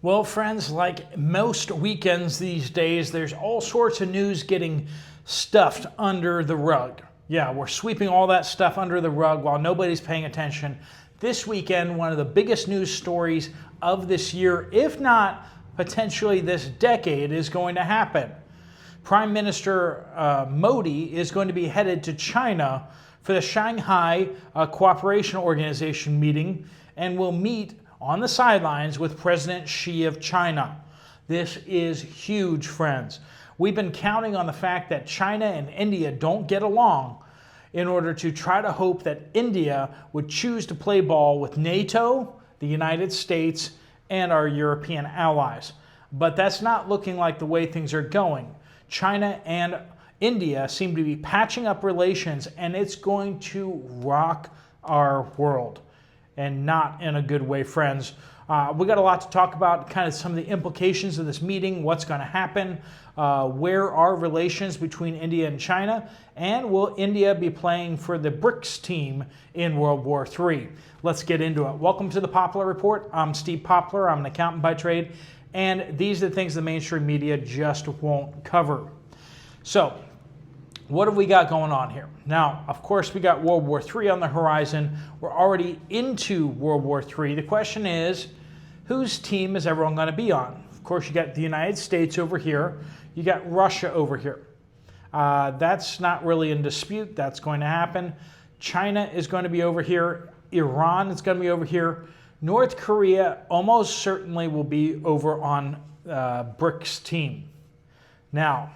Well, friends, like most weekends these days, there's all sorts of news getting stuffed under the rug. Yeah, we're sweeping all that stuff under the rug while nobody's paying attention. This weekend, one of the biggest news stories of this year, if not potentially this decade, is going to happen. Prime Minister Modi is going to be headed to China for the Shanghai Cooperation Organization meeting and will meet on the sidelines with President Xi of China. This is huge, friends. We've been counting on the fact that China and India don't get along in order to try to hope that India would choose to play ball with NATO, the United States, and our European allies. But that's not looking like the way things are going. China and India seem to be patching up relations, and it's going to rock our world. And not in a good way, friends. We got a lot to talk about, kind of some of the implications of this meeting, what's going to happen, where are relations between India and China, and will India be playing for the Brics team in World War III? Let's get into it. Welcome to the Poplar Report. I'm Steve Poplar. I'm an accountant by trade, and these are the things the mainstream media just won't cover. So, what have we got going on here? Now, of course, we got World War III on the horizon. We're already into World War III. The question is, whose team is everyone going to be on? Of course, you got the United States over here. You got Russia over here. That's not really in dispute. That's going to happen. China is going to be over here. Iran is going to be over here. North Korea almost certainly will be over on Brics team. Now,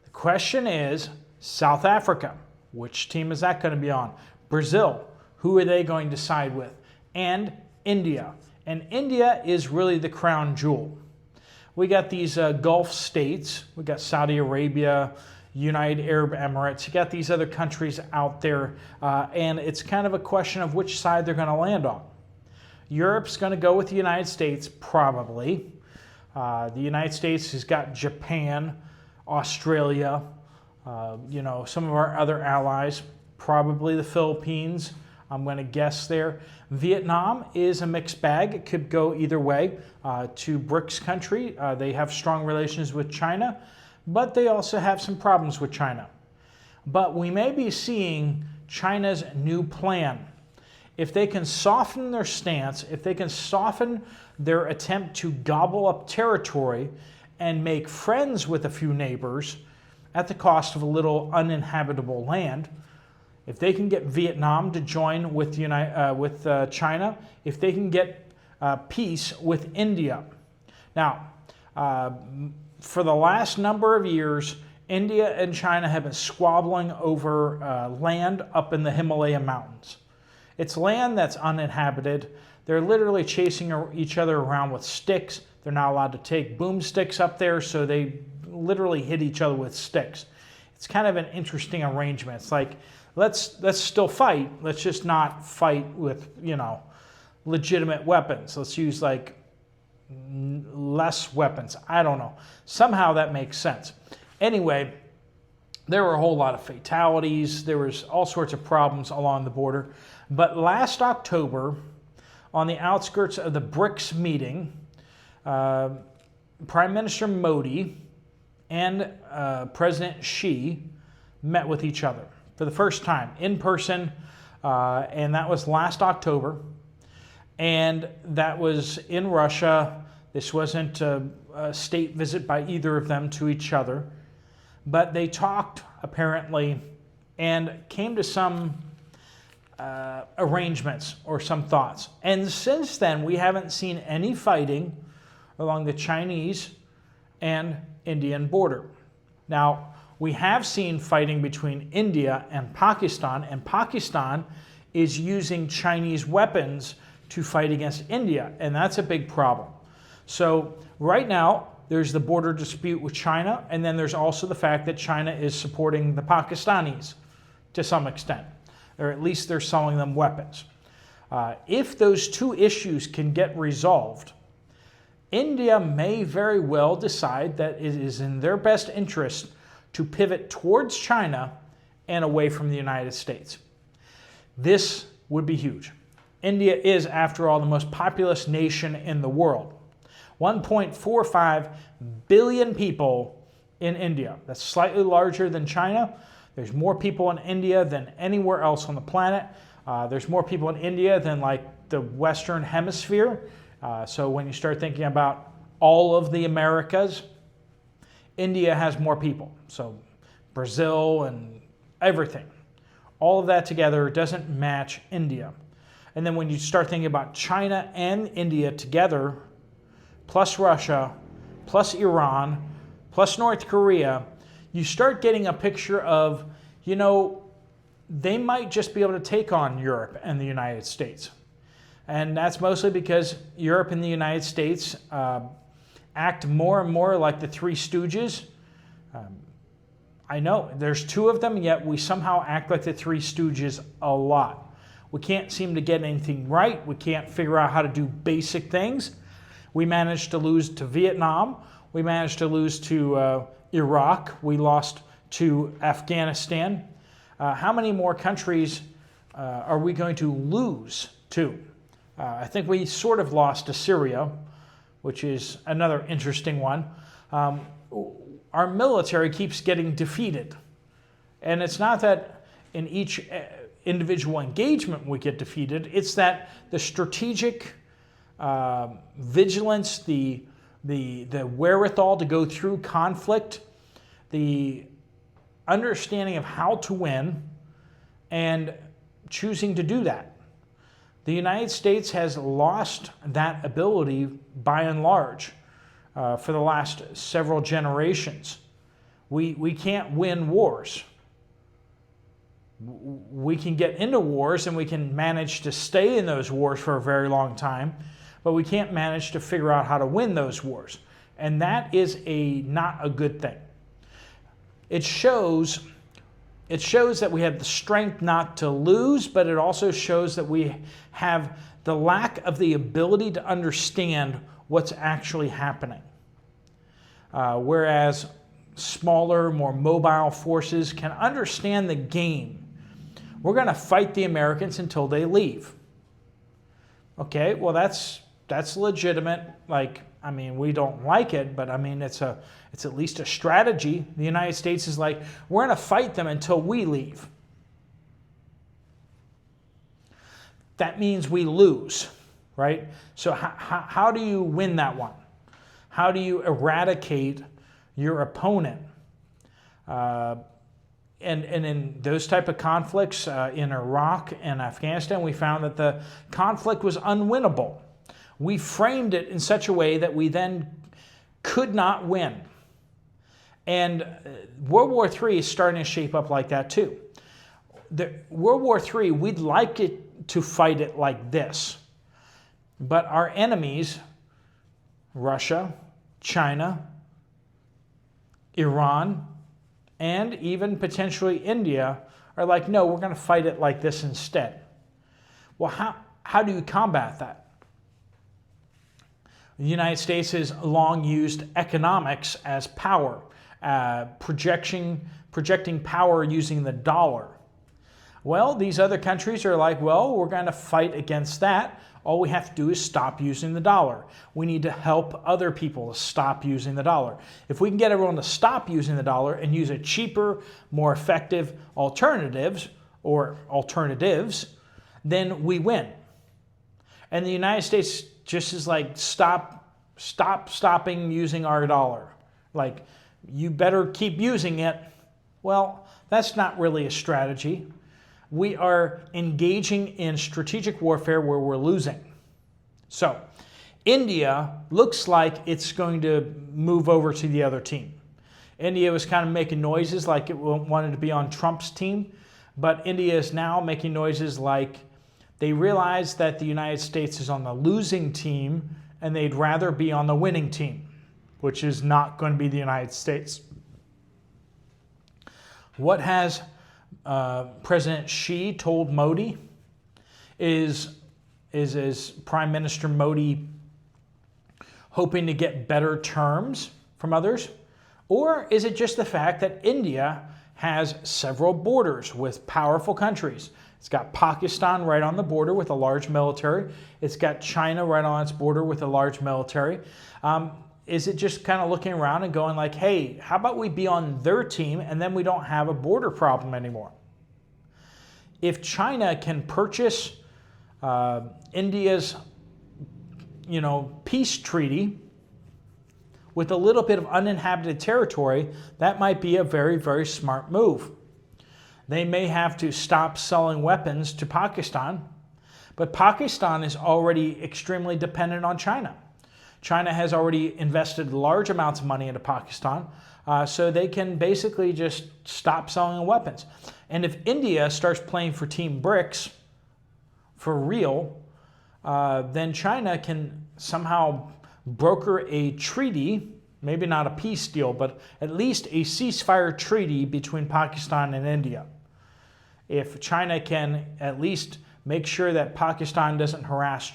the question is, South Africa, which team is that going to be on? Brazil, who are they going to side with? And India. And India is really the crown jewel. We got these Gulf states. We got Saudi Arabia, United Arab Emirates. You got these other countries out there, and it's kind of a question of which side they're going to land on. Europe's going to go with the United States, probably. The United States has got Japan, Australia, some of our other allies, probably the Philippines, I'm going to guess there. Vietnam is a mixed bag. It could go either way to Brics country. They have strong relations with China, but they also have some problems with China. But we may be seeing China's new plan. If they can soften their stance, if they can soften their attempt to gobble up territory and make friends with a few neighbors, at the cost of a little uninhabitable land, if they can get Vietnam to join with China, if they can get peace with India. Now, for the last number of years, India and China have been squabbling over land up in the Himalaya mountains. It's land that's uninhabited. They're literally chasing each other around with sticks. They're not allowed to take boomsticks up there, so they literally hit each other with sticks. It's kind of an interesting arrangement. It's like, let's still fight. Let's just not fight with, legitimate weapons. Let's use less weapons. I don't know. Somehow that makes sense. Anyway, there were a whole lot of fatalities. There was all sorts of problems along the border. But last October, on the outskirts of the Brics meeting, Prime Minister Modi and President Xi met with each other for the first time in person, and that was last October, and that was in Russia. This wasn't a state visit by either of them to each other, but they talked apparently and came to some arrangements or some thoughts. And since then, we haven't seen any fighting along the Chinese and Indian border. Now, we have seen fighting between India and Pakistan is using Chinese weapons to fight against India, and that's a big problem. So right now, there's the border dispute with China, and then there's also the fact that China is supporting the Pakistanis to some extent, or at least they're selling them weapons. If those two issues can get resolved, India may very well decide that it is in their best interest to pivot towards China and away from the United States. This would be huge. India is, after all, the most populous nation in the world. 1.45 billion people in India. That's slightly larger than China. There's more people in India than anywhere else on the planet. There's more people in India than like the Western Hemisphere. So when you start thinking about all of the Americas, India has more people. So Brazil and everything. All of that together doesn't match India. And then when you start thinking about China and India together, plus Russia, plus Iran, plus North Korea, you start getting a picture of, they might just be able to take on Europe and the United States. And that's mostly because Europe and the United States act more and more like the Three Stooges. I know there's two of them, yet we somehow act like the Three Stooges a lot. We can't seem to get anything right. We can't figure out how to do basic things. We managed to lose to Vietnam. We managed to lose to Iraq. We lost to Afghanistan. How many more countries are we going to lose to? I think we sort of lost to Syria, which is another interesting one. Our military keeps getting defeated. And it's not that in each individual engagement we get defeated, it's that the strategic vigilance, the wherewithal to go through conflict, the understanding of how to win, and choosing to do that. The United States has lost that ability by and large for the last several generations. We can't win wars. We can get into wars and we can manage to stay in those wars for a very long time, but we can't manage to figure out how to win those wars. And that is not a good thing. It shows that we have the strength not to lose, but it also shows that we have the lack of the ability to understand what's actually happening. Whereas smaller, more mobile forces can understand the game. We're going to fight the Americans until they leave. Okay, well that's legitimate. We don't like it, but it's at least a strategy. The United States is like, we're going to fight them until we leave. That means we lose, right? So how do you win that one? How do you eradicate your opponent? And in those type of conflicts in Iraq and Afghanistan, we found that the conflict was unwinnable. We framed it in such a way that we then could not win. And World War III is starting to shape up like that too. World War III, we'd like it to fight it like this. But our enemies, Russia, China, Iran, and even potentially India, are like, no, we're going to fight it like this instead. Well, how do you combat that? The United States has long used economics as power, projecting power using the dollar. Well, these other countries are like, well, we're going to fight against that. All we have to do is stop using the dollar. We need to help other people to stop using the dollar. If we can get everyone to stop using the dollar and use a cheaper, more effective alternatives, then we win. And the United States just is like, stopping using our dollar. Like, you better keep using it. Well, that's not really a strategy. We are engaging in strategic warfare where we're losing. So, India looks like it's going to move over to the other team. India was kind of making noises like it wanted to be on Trump's team, but India is now making noises like they realize that the United States is on the losing team and they'd rather be on the winning team, which is not going to be the United States. What has President Xi told Modi? Is Prime Minister Modi hoping to get better terms from others? Or is it just the fact that India has several borders with powerful countries? It's got Pakistan right on the border with a large military. It's got China right on its border with a large military. Is it just kind of looking around and going like, hey, how about we be on their team and then we don't have a border problem anymore? If China can purchase India's, peace treaty with a little bit of uninhabited territory, that might be a very, very smart move. They may have to stop selling weapons to Pakistan, but Pakistan is already extremely dependent on China. China has already invested large amounts of money into Pakistan, so they can basically just stop selling weapons. And if India starts playing for Team Brics for real, then China can somehow broker a treaty, maybe not a peace deal, but at least a ceasefire treaty between Pakistan and India. If China can at least make sure that Pakistan doesn't harass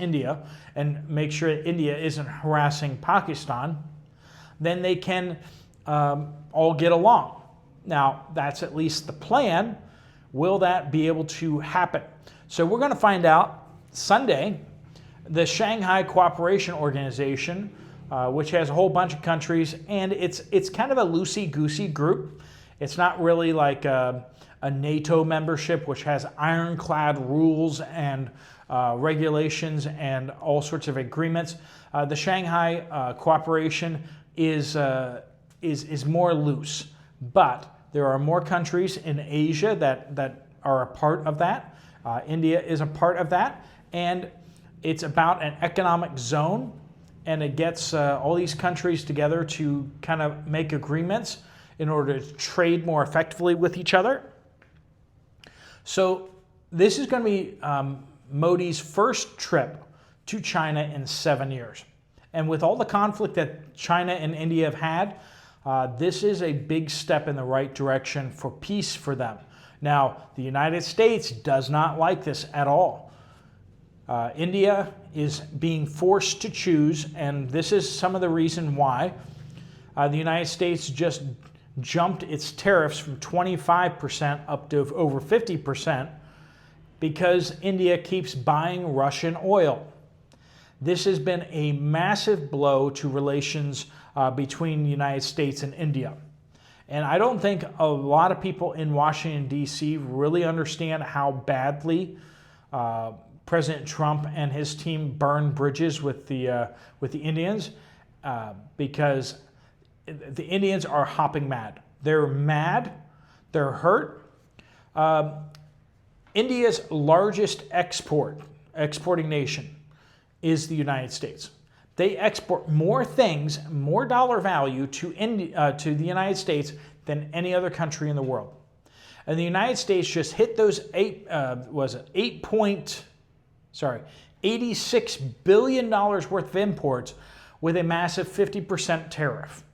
India, and make sure that India isn't harassing Pakistan, then they can all get along. Now, that's at least the plan. Will that be able to happen? So we're going to find out Sunday. The Shanghai Cooperation Organization, which has a whole bunch of countries, and it's kind of a loosey-goosey group. It's not really like a NATO membership, which has ironclad rules and regulations and all sorts of agreements. The Shanghai Cooperation is more loose, but there are more countries in Asia that are a part of that. India is a part of that, and it's about an economic zone, and it gets all these countries together to kind of make agreements in order to trade more effectively with each other. So this is going to be Modi's first trip to China in 7 years. And with all the conflict that China and India have had, this is a big step in the right direction for peace for them. Now, the United States does not like this at all. India is being forced to choose, and this is some of the reason why the United States just jumped its tariffs from 25% up to over 50% because India keeps buying Russian oil. This has been a massive blow to relations between the United States and India. And I don't think a lot of people in Washington, D.C. really understand how badly President Trump and his team burned bridges with the Indians because the Indians are hopping mad. They're mad. They're hurt. India's largest exporting nation is the United States. They export more things, more dollar value to the United States than any other country in the world. And the United States just hit those $86 billion worth of imports with a massive 50% tariff.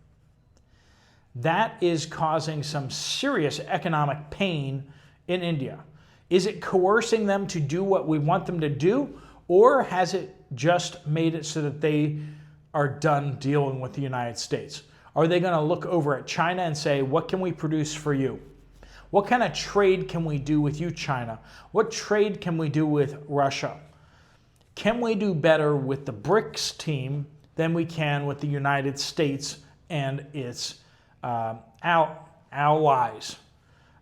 That is causing some serious economic pain in India. Is it coercing them to do what we want them to do, or has it just made it so that they are done dealing with the United States? Are they going to look over at China and say, what can we produce for you? What kind of trade can we do with you, China? What trade can we do with Russia? Can we do better with the Brics team than we can with the United States and its allies,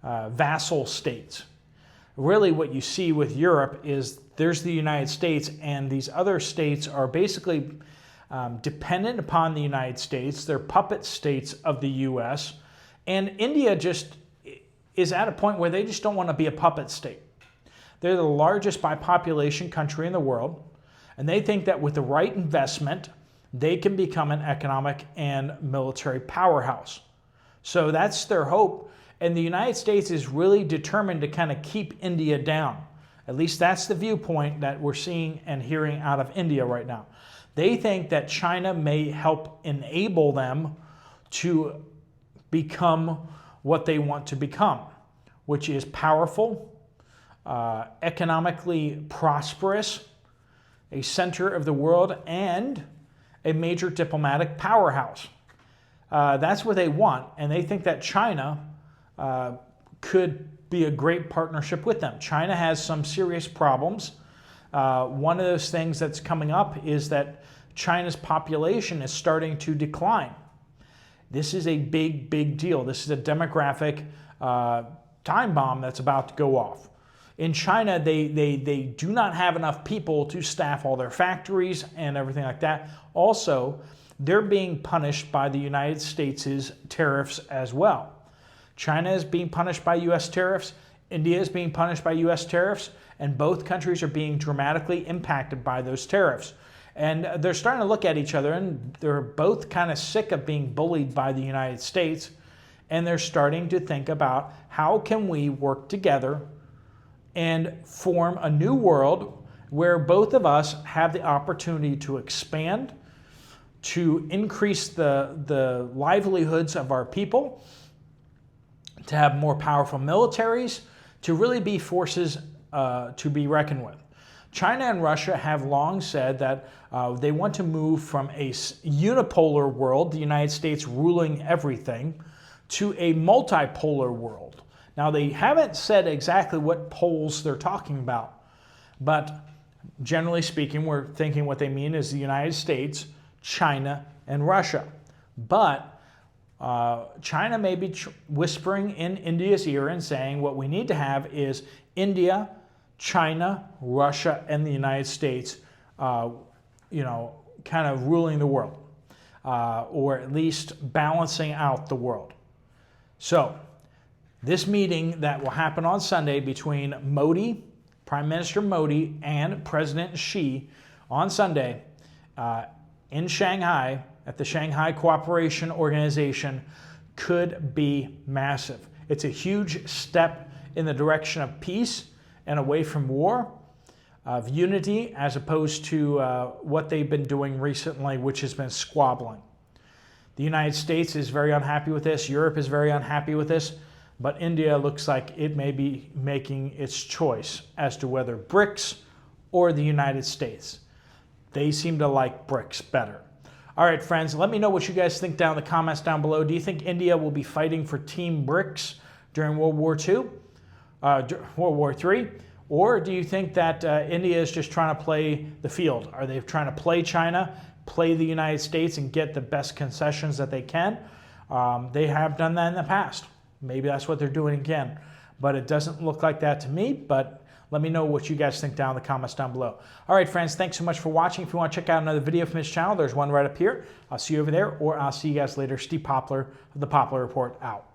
vassal states? Really what you see with Europe is there's the United States, and these other states are basically dependent upon the United States. They're puppet states of the U.S. And India just is at a point where they just don't want to be a puppet state. They're the largest by population country in the world, and they think that with the right investment, they can become an economic and military powerhouse. So that's their hope. And the United States is really determined to kind of keep India down. At least that's the viewpoint that we're seeing and hearing out of India right now. They think that China may help enable them to become what they want to become, which is powerful, economically prosperous, a center of the world, and a major diplomatic powerhouse. That's what they want, and they think that China could be a great partnership with them. China has some serious problems. One of those things that's coming up is that China's population is starting to decline. This is a big, big deal. This is a demographic time bomb that's about to go off. In China, they do not have enough people to staff all their factories and everything like that. Also, they're being punished by the United States' tariffs as well. China is being punished by U.S. tariffs. India is being punished by U.S. tariffs. And both countries are being dramatically impacted by those tariffs. And they're starting to look at each other, and they're both kind of sick of being bullied by the United States. And they're starting to think about how can we work together and form a new world where both of us have the opportunity to expand, to increase the livelihoods of our people, to have more powerful militaries, to really be forces to be reckoned with. China and Russia have long said that they want to move from a unipolar world, the United States ruling everything, to a multipolar world. Now, they haven't said exactly what poles they're talking about, but generally speaking, we're thinking what they mean is the United States, China, and Russia. But China may be whispering in India's ear and saying what we need to have is India, China, Russia, and the United States, kind of ruling the world, or at least balancing out the world. So, this meeting that will happen on Sunday between Modi, Prime Minister Modi, and President Xi on Sunday in Shanghai at the Shanghai Cooperation Organization could be massive. It's a huge step in the direction of peace and away from war, of unity, as opposed to what they've been doing recently, which has been squabbling. The United States is very unhappy with this. Europe is very unhappy with this. But India looks like it may be making its choice as to whether Brics or the United States. They seem to like Brics better. All right, friends, let me know what you guys think down in the comments down below. Do you think India will be fighting for Team Brics during World War II, World War III? Or do you think that India is just trying to play the field? Are they trying to play China, play the United States, and get the best concessions that they can? They have done that in the past. Maybe that's what they're doing again. But it doesn't look like that to me. But let me know what you guys think down in the comments down below. All right, friends, thanks so much for watching. If you want to check out another video from this channel, there's one right up here. I'll see you over there, or I'll see you guys later. Steve Poplar of the Poplar Report out.